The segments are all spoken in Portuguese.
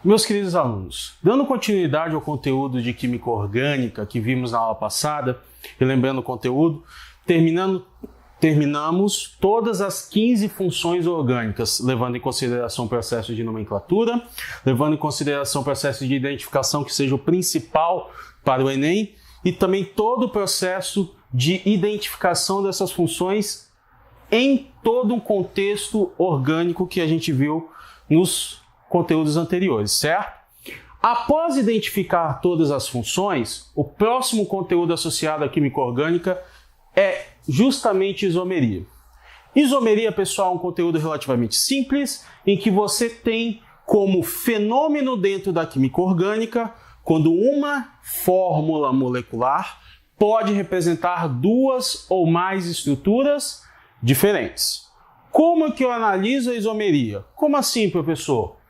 Meus queridos alunos, dando continuidade ao conteúdo de Química Orgânica que vimos na aula passada, e lembrando o conteúdo, terminamos todas as 15 funções orgânicas, levando em consideração o processo de nomenclatura, levando em consideração o processo de identificação que seja o principal para o Enem, e também todo o processo de identificação dessas funções em todo um contexto orgânico que a gente viu nos conteúdos anteriores, certo? Após identificar todas as funções, o próximo conteúdo associado à química orgânica é justamente isomeria. Isomeria, pessoal, é um conteúdo relativamente simples, em que você tem como fenômeno dentro da química orgânica quando uma fórmula molecular pode representar duas ou mais estruturas diferentes. Como é que eu analiso a isomeria? Como assim, professor?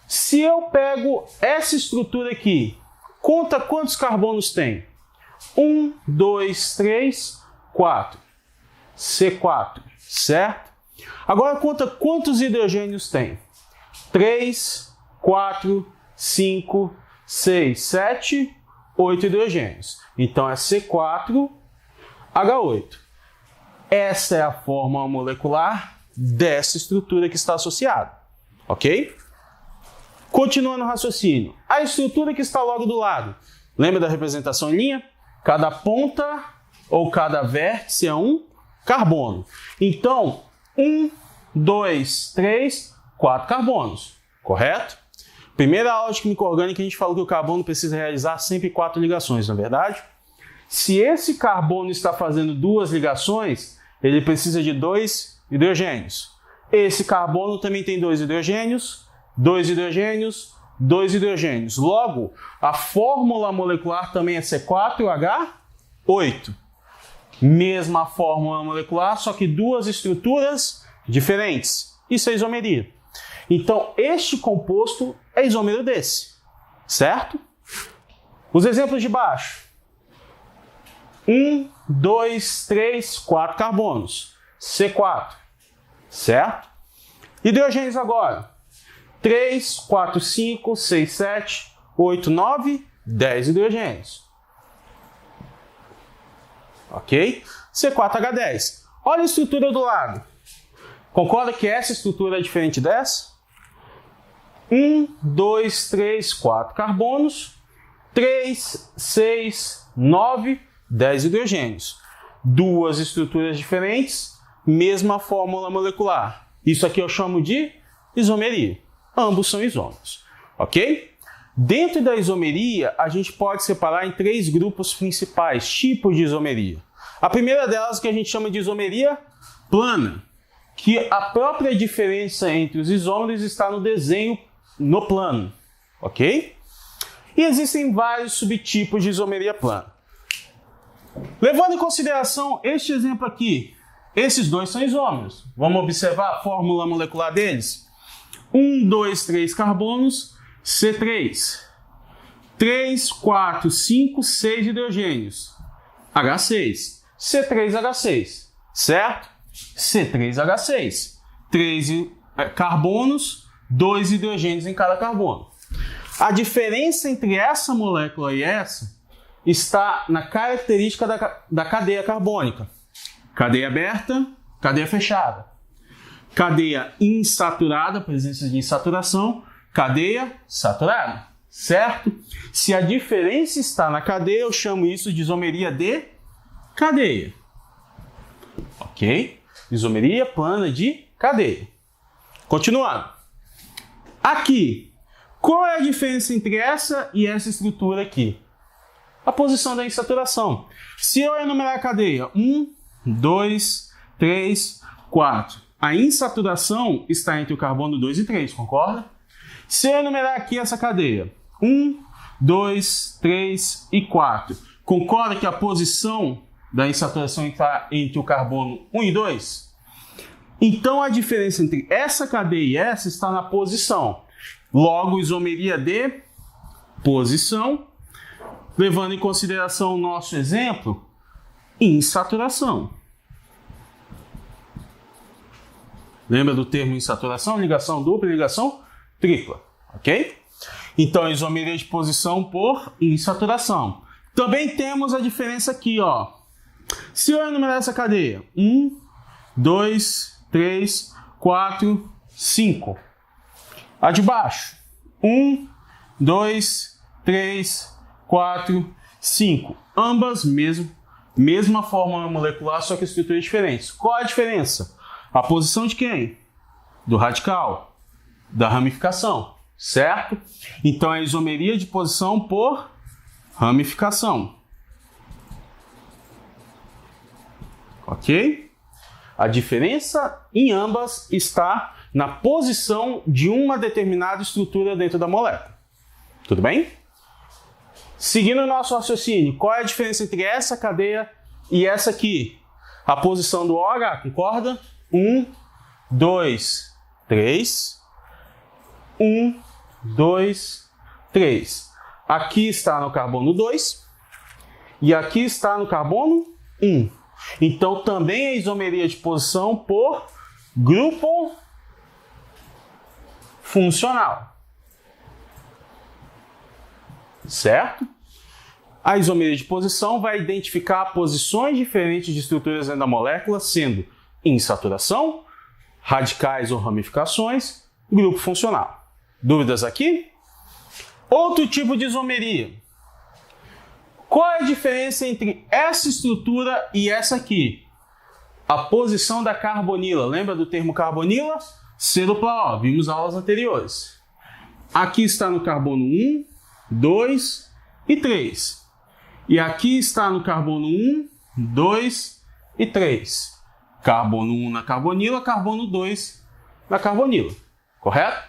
Se eu pego essa estrutura aqui, conta quantos carbonos tem? 1, 2, 3, 4. C4, certo? Agora conta quantos hidrogênios tem? 3, 4, 5, 6, 7, 8 hidrogênios. Então é C4H8. Essa é a fórmula molecular dessa estrutura que está associada, ok? Continuando o raciocínio, a estrutura que está logo do lado, lembra da representação em linha? Cada ponta ou cada vértice é um carbono. Então, 1, 2, 3, 4 carbonos, correto? Primeira aula de química orgânica a gente falou que o carbono precisa realizar sempre 4 ligações, não é verdade? Se esse carbono está fazendo 2 ligações, ele precisa de 2 hidrogênios. Esse carbono também tem 2 hidrogênios, 2 hidrogênios, 2 hidrogênios. Logo, a fórmula molecular também é C4H8. Mesma fórmula molecular, só que 2 estruturas diferentes. Isso é isomeria. Então, este composto é isômero desse, certo? Os exemplos de baixo. 1, 2, 3, 4 carbonos. C4, certo? Hidrogênios agora. 3, 4, 5, 6, 7, 8, 9, 10 hidrogênios. Ok? C4H10. Olha a estrutura do lado. Concorda que essa estrutura é diferente dessa? 1, 2, 3, 4 carbonos. 3, 6, 9, 10 hidrogênios. 2 estruturas diferentes, mesma fórmula molecular. Isso aqui eu chamo de isomeria. Ambos são isômeros, ok? Dentro da isomeria, a gente pode separar em 3 grupos principais, tipos de isomeria. A primeira delas que a gente chama de isomeria plana, que a própria diferença entre os isômeros está no desenho no plano, ok? E existem vários subtipos de isomeria plana. Levando em consideração este exemplo aqui, esses dois são isômeros. Vamos observar a fórmula molecular deles? 1, 2, 3 carbonos, C3. 3, 4, 5, 6 hidrogênios, H6. C3H6, certo? C3H6. 3 carbonos, 2 hidrogênios em cada carbono. A diferença entre essa molécula e essa está na característica da cadeia carbônica. Cadeia aberta, cadeia fechada. Cadeia insaturada, presença de insaturação, cadeia saturada, certo? Se a diferença está na cadeia, eu chamo isso de isomeria de cadeia. Ok? Isomeria plana de cadeia. Continuando. Aqui, qual é a diferença entre essa e essa estrutura aqui? A posição da insaturação. Se eu enumerar a cadeia 1, 2, 3, 4. A insaturação está entre o carbono 2 e 3, concorda? Se eu enumerar aqui essa cadeia 1, 2, 3 e 4. Concorda que a posição da insaturação está entre o carbono 1 e 2? Então a diferença entre essa cadeia e essa está na posição. Logo, isomeria de posição, levando em consideração o nosso exemplo, insaturação. Lembra do termo insaturação? Ligação dupla e ligação tripla, ok? Então, isomeria de posição por insaturação. Também temos a diferença aqui, ó. Se eu enumerar essa cadeia, 1, 2, 3, 4, 5. A de baixo, 1, 2, 3, 4, 5. Ambas mesma fórmula molecular, só que estruturas diferentes. Qual a diferença? A posição de quem? Do radical, da ramificação, certo? Então, é isomeria de posição por ramificação. Ok? A diferença em ambas está na posição de uma determinada estrutura dentro da molécula. Tudo bem? Seguindo o nosso raciocínio, qual é a diferença entre essa cadeia e essa aqui? A posição do OH, concorda? 1, 2, 3. 1, 2, 3. Aqui está no carbono 2 e aqui está no carbono 1. Então, também é isomeria de posição por grupo funcional. Certo? A isomeria de posição vai identificar posições diferentes de estruturas dentro da molécula, sendo insaturação, radicais ou ramificações, grupo funcional. Dúvidas aqui? Outro tipo de isomeria. Qual é a diferença entre essa estrutura e essa aqui? A posição da carbonila. Lembra do termo carbonila? C dupla O. Vimos aulas anteriores. Aqui está no carbono 1, 2 e 3. E aqui está no carbono 1, 2 e 3. Carbono 1 na carbonila, carbono 2 na carbonila. Correto?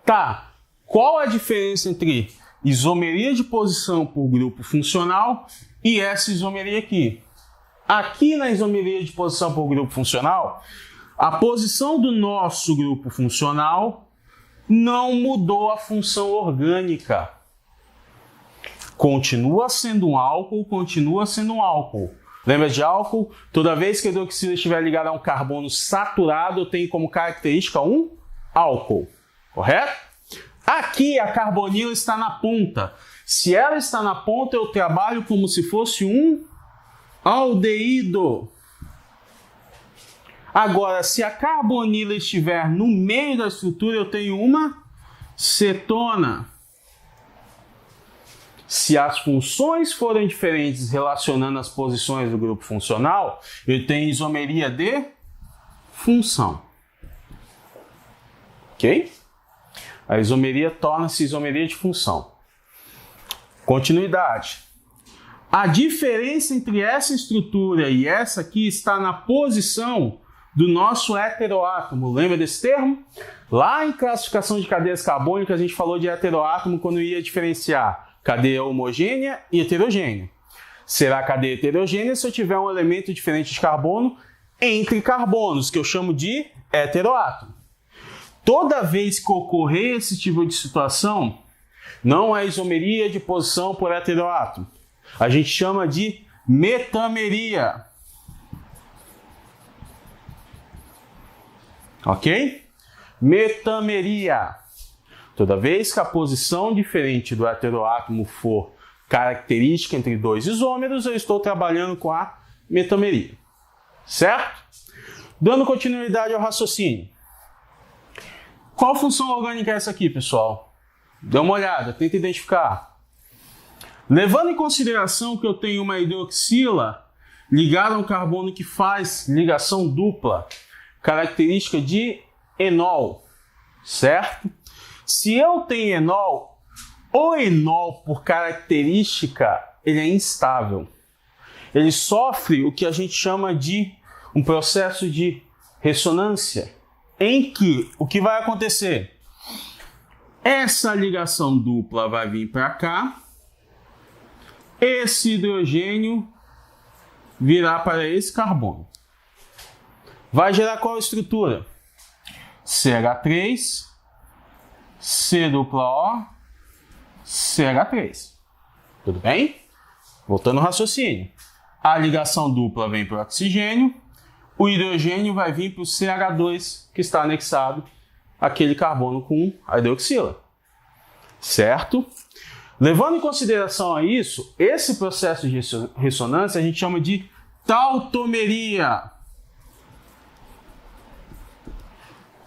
Tá. Qual a diferença entre isomeria de posição por grupo funcional e essa isomeria aqui? Aqui na isomeria de posição por grupo funcional, a posição do nosso grupo funcional não mudou a função orgânica. Continua sendo um álcool, continua sendo um álcool. Lembra de álcool? Toda vez que a hidroxila estiver ligada a um carbono saturado, eu tenho como característica um álcool. Correto? Aqui a carbonila está na ponta. Se ela está na ponta, eu trabalho como se fosse um aldeído. Agora, se a carbonila estiver no meio da estrutura, eu tenho uma cetona. Se as funções forem diferentes relacionando as posições do grupo funcional, eu tenho isomeria de função. Ok? A isomeria torna-se isomeria de função. Continuidade. A diferença entre essa estrutura e essa aqui está na posição do nosso heteroátomo. Lembra desse termo? Lá em classificação de cadeias carbônicas, a gente falou de heteroátomo quando ia diferenciar cadeia homogênea e heterogênea. Será cadeia heterogênea se eu tiver um elemento diferente de carbono entre carbonos, que eu chamo de heteroátomo. Toda vez que ocorrer esse tipo de situação, não é isomeria de posição por heteroátomo. A gente chama de metameria. Ok? Metameria. Toda vez que a posição diferente do heteroátomo for característica entre dois isômeros, eu estou trabalhando com a metameria. Certo? Dando continuidade ao raciocínio. Qual função orgânica é essa aqui, pessoal? Dê uma olhada, tenta identificar. Levando em consideração que eu tenho uma hidroxila ligada a um carbono que faz ligação dupla, característica de enol, certo? Se eu tenho enol, o enol, por característica, ele é instável. Ele sofre o que a gente chama de um processo de ressonância, em que o que vai acontecer? Essa ligação dupla vai vir para cá, esse hidrogênio virá para esse carbono. Vai gerar qual estrutura? CH3, C dupla O, CH3. Tudo bem? Voltando ao raciocínio. A ligação dupla vem para o oxigênio, o hidrogênio vai vir para o CH2, que está anexado àquele carbono com a hidroxila. certo? Levando em consideração a isso, esse processo de ressonância a gente chama de tautomeria.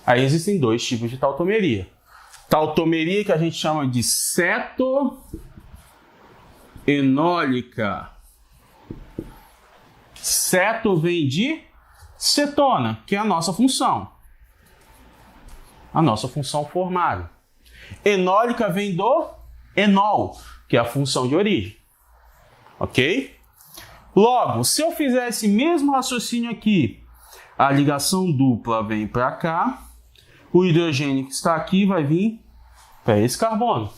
Aí existem dois tipos de tautomeria. Tautomeria que a gente chama de cetoenólica. Ceto vem de cetona, que é a nossa função. A nossa função formável. Enólica vem do enol, que é a função de origem. Ok? Logo, se eu fizer esse mesmo raciocínio aqui, a ligação dupla vem para cá, o hidrogênio que está aqui vai vir para esse carbono.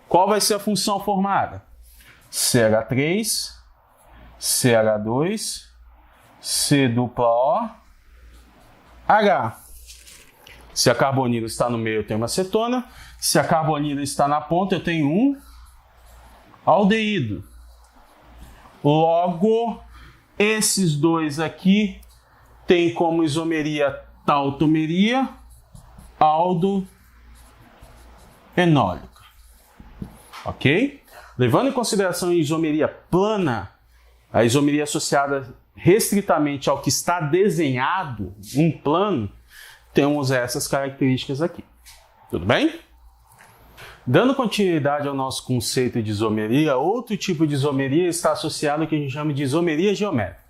Qual vai ser a função formada? CH3, CH2, C dupla O, H. Se a carbonila está no meio, eu tenho uma cetona. Se a carbonila está na ponta, eu tenho um aldeído. Logo, esses dois aqui têm como isomeria tautomeria aldoenólica. Ok? Levando em consideração a isomeria plana, a isomeria associada restritamente ao que está desenhado, um plano, temos essas características aqui. Tudo bem? Dando continuidade ao nosso conceito de isomeria, outro tipo de isomeria está associado ao que a gente chama de isomeria geométrica.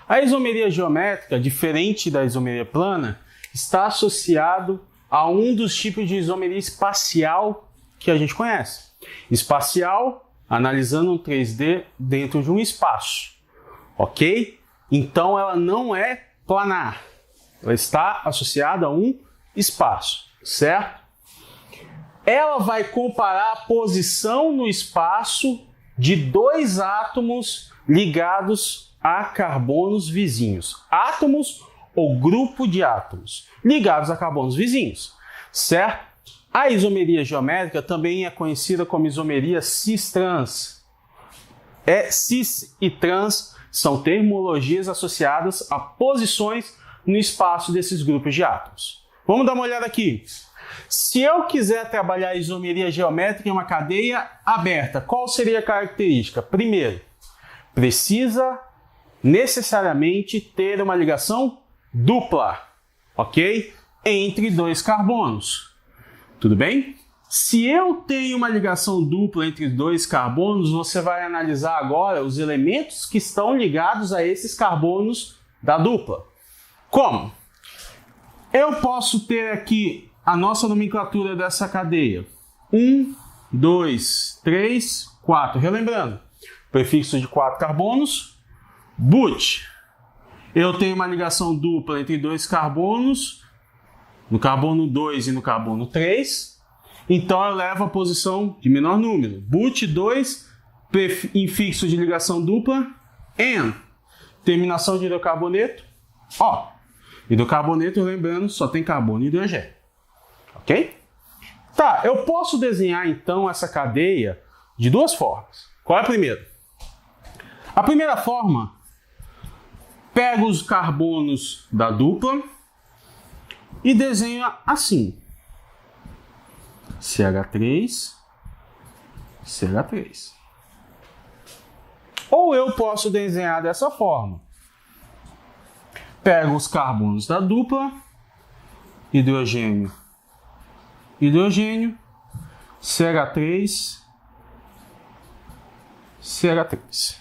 A isomeria geométrica, diferente da isomeria plana, está associado a um dos tipos de isomeria espacial que a gente conhece. Espacial, analisando um 3D dentro de um espaço. Ok? Então ela não é planar. Ela está associada a um espaço, certo? Ela vai comparar a posição no espaço de dois átomos ligados a carbonos vizinhos. Átomos ou grupo de átomos ligados a carbonos vizinhos, certo? A isomeria geométrica também é conhecida como isomeria cis-trans. Cis e trans são terminologias associadas a posições no espaço desses grupos de átomos. Vamos dar uma olhada aqui. Se eu quiser trabalhar a isomeria geométrica em uma cadeia aberta, qual seria a característica? Primeiro, precisa necessariamente ter uma ligação dupla, ok? Entre dois carbonos. Tudo bem? Se eu tenho uma ligação dupla entre dois carbonos, você vai analisar agora os elementos que estão ligados a esses carbonos da dupla. Como? Eu posso ter aqui a nossa nomenclatura dessa cadeia. 1, 2, 3, 4. Relembrando, prefixo de 4 carbonos, but. Eu tenho uma ligação dupla entre dois carbonos, no carbono 2 e no carbono 3. Então eu levo a posição de menor número. But 2, infixo de ligação dupla, N. Terminação de hidrocarboneto, O. Hidrocarboneto, lembrando, só tem carbono e hidrogênio. Ok? Tá, eu posso desenhar então essa cadeia de duas formas. Qual é a primeira? A primeira forma, pego os carbonos da dupla e desenho assim. CH3, CH3. Ou eu posso desenhar dessa forma. Pego os carbonos da dupla, hidrogênio, hidrogênio, CH3, CH3.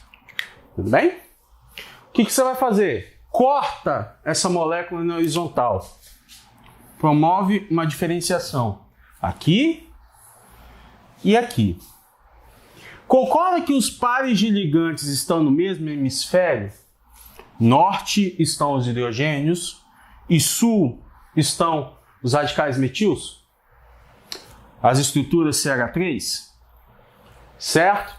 Tudo bem? O que você vai fazer? Corta essa molécula na horizontal. Promove uma diferenciação aqui e aqui. Concorda que os pares de ligantes estão no mesmo hemisfério? Norte estão os hidrogênios e sul estão os radicais metis, as estruturas CH3, certo?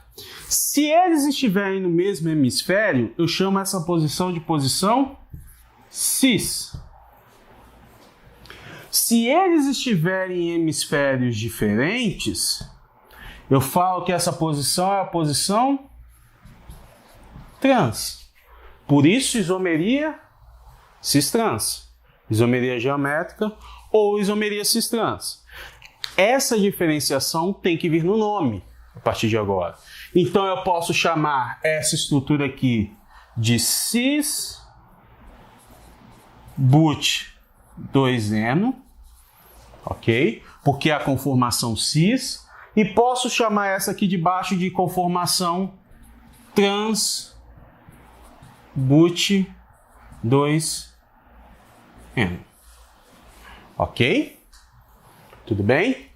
Se eles estiverem no mesmo hemisfério, eu chamo essa posição de posição cis. Se eles estiverem em hemisférios diferentes, eu falo que essa posição é a posição trans. Por isso, isomeria cis-trans, isomeria geométrica ou isomeria cis-trans. essa diferenciação tem que vir no nome a partir de agora. Então eu posso chamar essa estrutura aqui de cis-but-2-eno, ok? Porque é a conformação cis. E posso chamar essa aqui de baixo de conformação trans-but-2-eno. Ok? Tudo bem?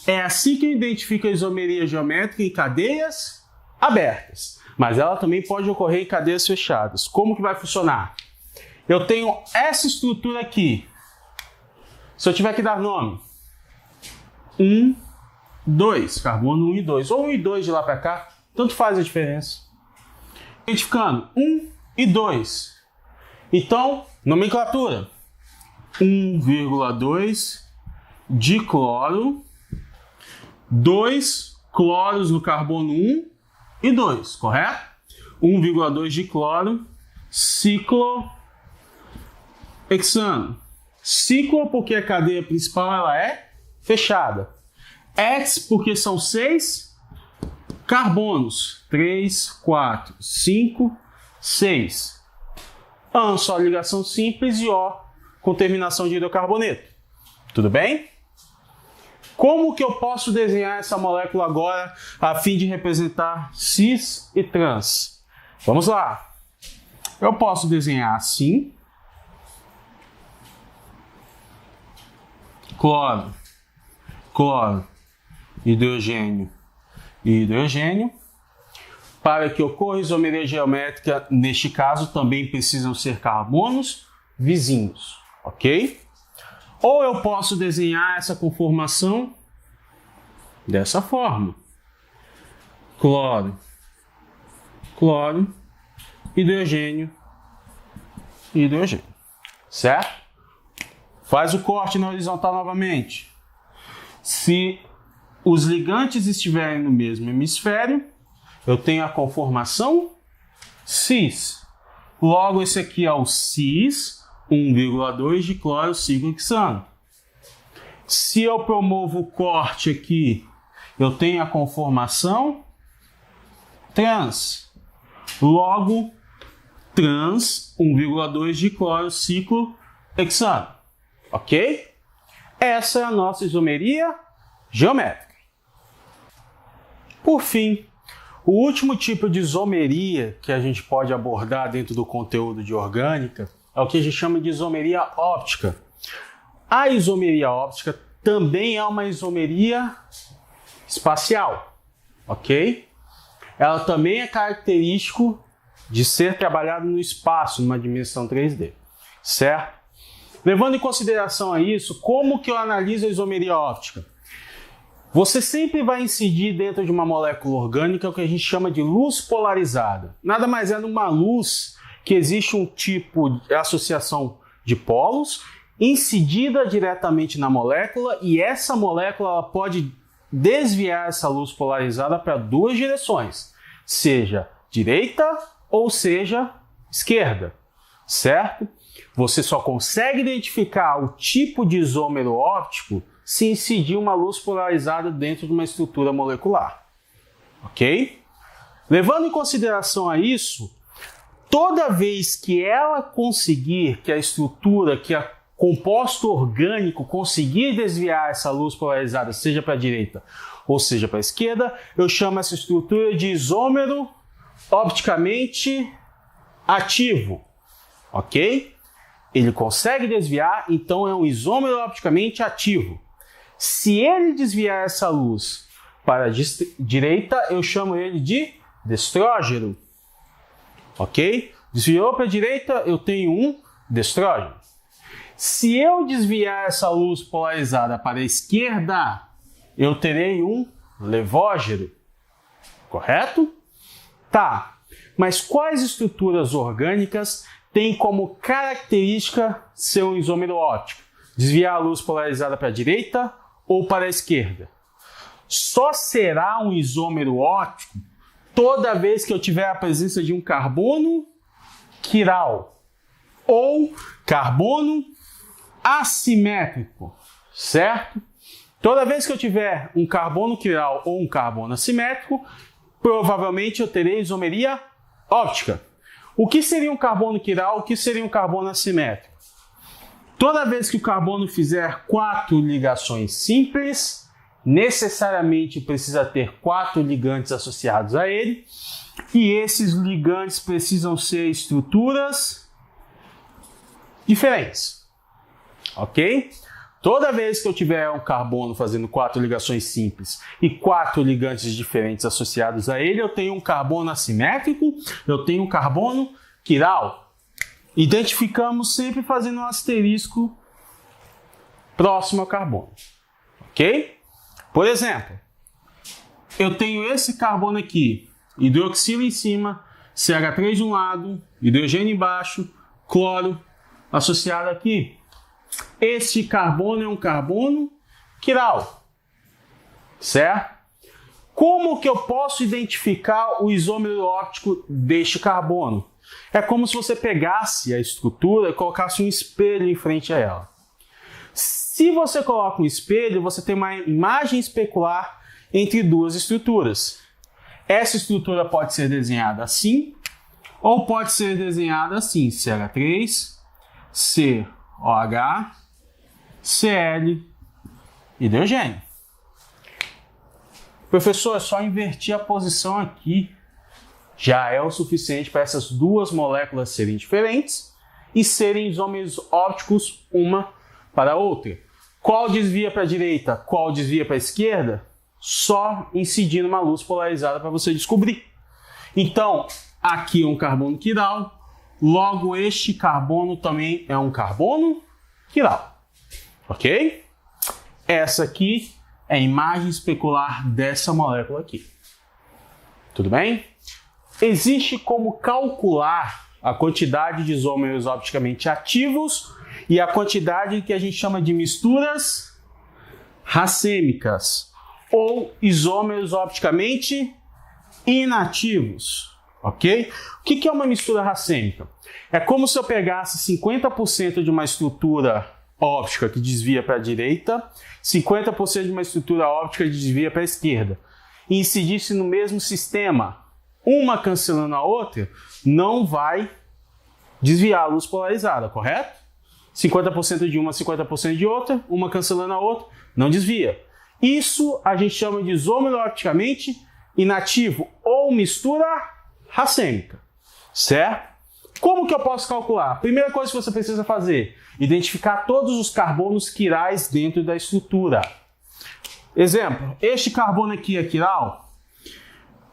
É assim que eu identifico a isomeria geométrica em cadeias abertas. Mas ela também pode ocorrer em cadeias fechadas. Como que vai funcionar? Eu tenho essa estrutura aqui. Se eu tiver que dar nome, 1, 2, carbono 1 e 2, ou 1 e 2 de lá para cá, tanto faz a diferença. Identificando 1 e 2. Então, nomenclatura. 1,2 de cloro, 2 cloros no carbono 1 e 2, correto? 1,2 de cloro, ciclohexano. Ciclo porque a cadeia principal ela é fechada. Hex porque são 6 carbonos. 3, 4, 5, 6. AN só ligação simples e O com terminação de hidrocarboneto. Tudo bem? Como que eu posso desenhar essa molécula agora a fim de representar cis e trans? Vamos lá. Eu posso desenhar assim. Cloro, cloro, hidrogênio e hidrogênio. Para que ocorra isomeria geométrica, neste caso, também precisam ser carbonos vizinhos, ok? Ou eu posso desenhar essa conformação dessa forma. Cloro, cloro, hidrogênio e hidrogênio, certo? Faz o corte na horizontal novamente. Se os ligantes estiverem no mesmo hemisfério, eu tenho a conformação cis. Logo, esse aqui é o cis, 1,2 de cloro ciclohexano. Se eu promovo o corte aqui, eu tenho a conformação trans. Logo, trans, 1,2 de cloro ciclohexano. Ok? Essa é a nossa isomeria geométrica. Por fim, o último tipo de isomeria que a gente pode abordar dentro do conteúdo de orgânica é o que a gente chama de isomeria óptica. A isomeria óptica também é uma isomeria espacial, ok? Ela também é característico de ser trabalhado no espaço, numa dimensão 3D, certo? Levando em consideração a isso, como que eu analiso a isomeria óptica? Você sempre vai incidir dentro de uma molécula orgânica o que a gente chama de luz polarizada. Nada mais é numa luz que existe um tipo de associação de polos incidida diretamente na molécula e essa molécula ela pode desviar essa luz polarizada para duas direções, seja direita ou seja esquerda, certo? Você só consegue identificar o tipo de isômero óptico se incidir uma luz polarizada dentro de uma estrutura molecular, ok? Levando em consideração a isso, toda vez que ela conseguir, que a estrutura, que a composto orgânico conseguir desviar essa luz polarizada, seja para a direita ou seja para a esquerda, eu chamo essa estrutura de isômero opticamente ativo, ok? Ele consegue desviar, então é um isômero opticamente ativo. Se ele desviar essa luz para a direita, eu chamo ele de destrógeno, ok? Desviou para a direita, eu tenho um destrógeno. Se eu desviar essa luz polarizada para a esquerda, eu terei um levógeno, correto? Tá, mas quais estruturas orgânicas têm como característica ser um isômero óptico? Desviar a luz polarizada para a direita ou para a esquerda? Só será um isômero óptico toda vez que eu tiver a presença de um carbono quiral ou carbono assimétrico, certo? Toda vez que eu tiver um carbono quiral ou um carbono assimétrico, provavelmente eu terei isomeria óptica. O que seria um carbono quiral? O que seria um carbono assimétrico? Toda vez que o carbono fizer 4 ligações simples, necessariamente precisa ter 4 ligantes associados a ele, e esses ligantes precisam ser estruturas diferentes, ok? Toda vez que eu tiver um carbono fazendo 4 ligações simples e 4 ligantes diferentes associados a ele, eu tenho um carbono assimétrico, eu tenho um carbono quiral. Identificamos sempre fazendo um asterisco próximo ao carbono, ok? Por exemplo, eu tenho esse carbono aqui, hidroxilo em cima, CH3 de um lado, hidrogênio embaixo, cloro associado aqui. Este carbono é um carbono quiral, certo? Como que eu posso identificar o isômero óptico deste carbono? É como se você pegasse a estrutura e colocasse um espelho em frente a ela. Se você coloca um espelho, você tem uma imagem especular entre duas estruturas. Essa estrutura pode ser desenhada assim, ou pode ser desenhada assim, CH3, COH, Cl, hidrogênio. Professor, é só inverter a posição aqui. Já é o suficiente para essas duas moléculas serem diferentes e serem isômeros ópticos uma para a outra. Qual desvia para a direita, qual desvia para a esquerda? Só incidindo uma luz polarizada para você descobrir. Então, aqui é um carbono quiral, logo este carbono também é um carbono quiral. Ok? Essa aqui é a imagem especular dessa molécula aqui. Tudo bem? Existe como calcular a quantidade de isômeros opticamente ativos e a quantidade que a gente chama de misturas racêmicas ou isômeros opticamente inativos. Ok? O que é uma mistura racêmica? É como se eu pegasse 50% de uma estrutura óptica que desvia para a direita, 50% de uma estrutura óptica que desvia para a esquerda, e incidisse no mesmo sistema, uma cancelando a outra, não vai desviar a luz polarizada, correto? 50% de uma, 50% de outra, uma cancelando a outra, não desvia. Isso a gente chama de isômero opticamente inativo ou mistura racêmica, certo? Como que eu posso calcular? Primeira coisa que você precisa fazer, identificar todos os carbonos quirais dentro da estrutura. Exemplo, este carbono aqui é quiral.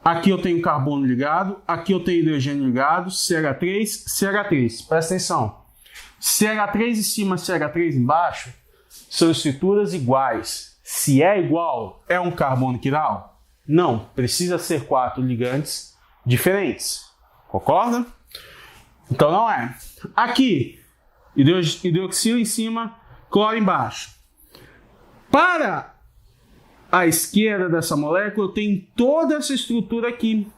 Aqui eu tenho carbono ligado, aqui eu tenho hidrogênio ligado, CH3, CH3. Presta atenção. CH3 em cima, CH3 embaixo são estruturas iguais. Se é igual, é um carbono quiral? Não, precisa ser 4 ligantes diferentes. Concorda? Então não é. Aqui, hidroxilo em cima, cloro embaixo. Para a esquerda dessa molécula, eu tenho toda essa estrutura aqui.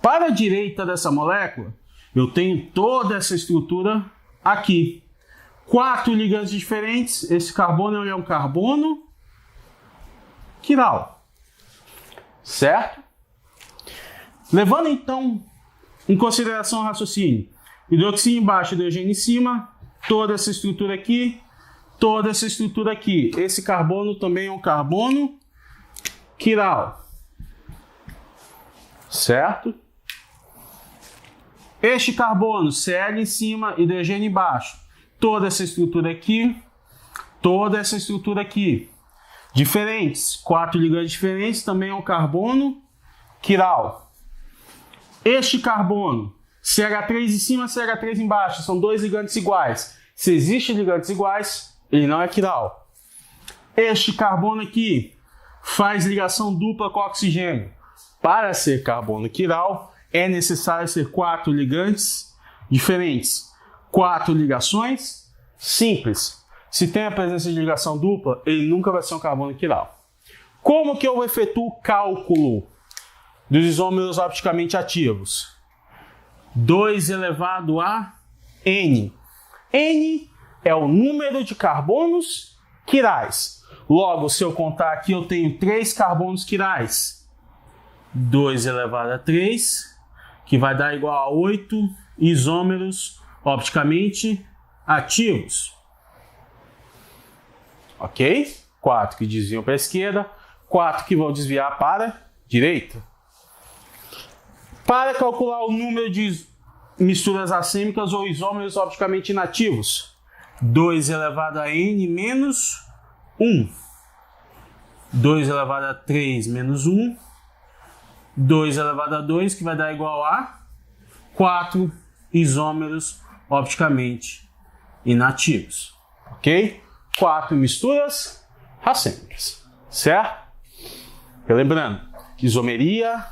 Para a direita dessa molécula, eu tenho toda essa estrutura aqui. 4 ligantes diferentes. Esse carbono é um carbono quiral. Certo? Levando então em consideração o raciocínio. Hidroxilo embaixo, hidrogênio em cima. Toda essa estrutura aqui. Toda essa estrutura aqui. Esse carbono também é um carbono quiral. Certo? Este carbono, Cl em cima, hidrogênio embaixo. Toda essa estrutura aqui. Toda essa estrutura aqui. Diferentes. 4 ligantes diferentes, também é um carbono quiral. Este carbono, CH3 em cima, CH3 embaixo, são 2 ligantes iguais. Se existem ligantes iguais, ele não é quiral. Este carbono aqui faz ligação dupla com oxigênio. Para ser carbono quiral, é necessário ser 4 ligantes diferentes. 4 ligações simples. Se tem a presença de ligação dupla, ele nunca vai ser um carbono quiral. Como que eu efetuo o cálculo dos isômeros opticamente ativos? 2 elevado a N. N é o número de carbonos quirais. Logo, se eu contar aqui, eu tenho 3 carbonos quirais. 2 elevado a 3, que vai dar igual a 8 isômeros opticamente ativos. Ok? 4 que desviam para a esquerda, 4 que vão desviar para a direita. Para calcular o número de misturas racêmicas ou isômeros opticamente inativos, 2 elevado a n menos 1. 2 elevado a 3 menos 1. 2 elevado a 2, que vai dar igual a 4 isômeros opticamente inativos. Ok? 4 misturas racêmicas. Certo? Relembrando, isomeria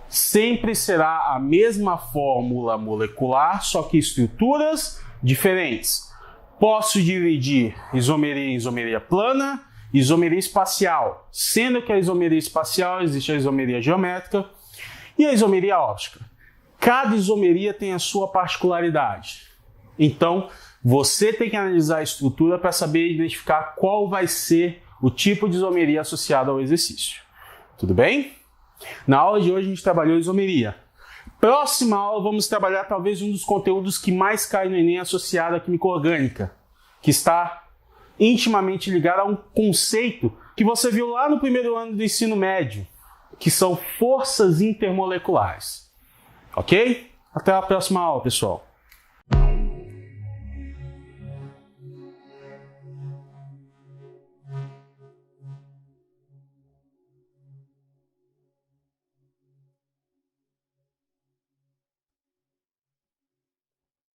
sempre será a mesma fórmula molecular, só que estruturas diferentes. Posso dividir isomeria em isomeria plana, isomeria espacial, sendo que a isomeria espacial existe a isomeria geométrica e a isomeria óptica. Cada isomeria tem a sua particularidade. Então, você tem que analisar a estrutura para saber identificar qual vai ser o tipo de isomeria associada ao exercício. Tudo bem? Na aula de hoje a gente trabalhou isomeria. Próxima aula vamos trabalhar talvez um dos conteúdos que mais cai no Enem associado à química orgânica, que está intimamente ligado a um conceito que você viu lá no primeiro ano do ensino médio, que são forças intermoleculares. Ok? Até a próxima aula, pessoal.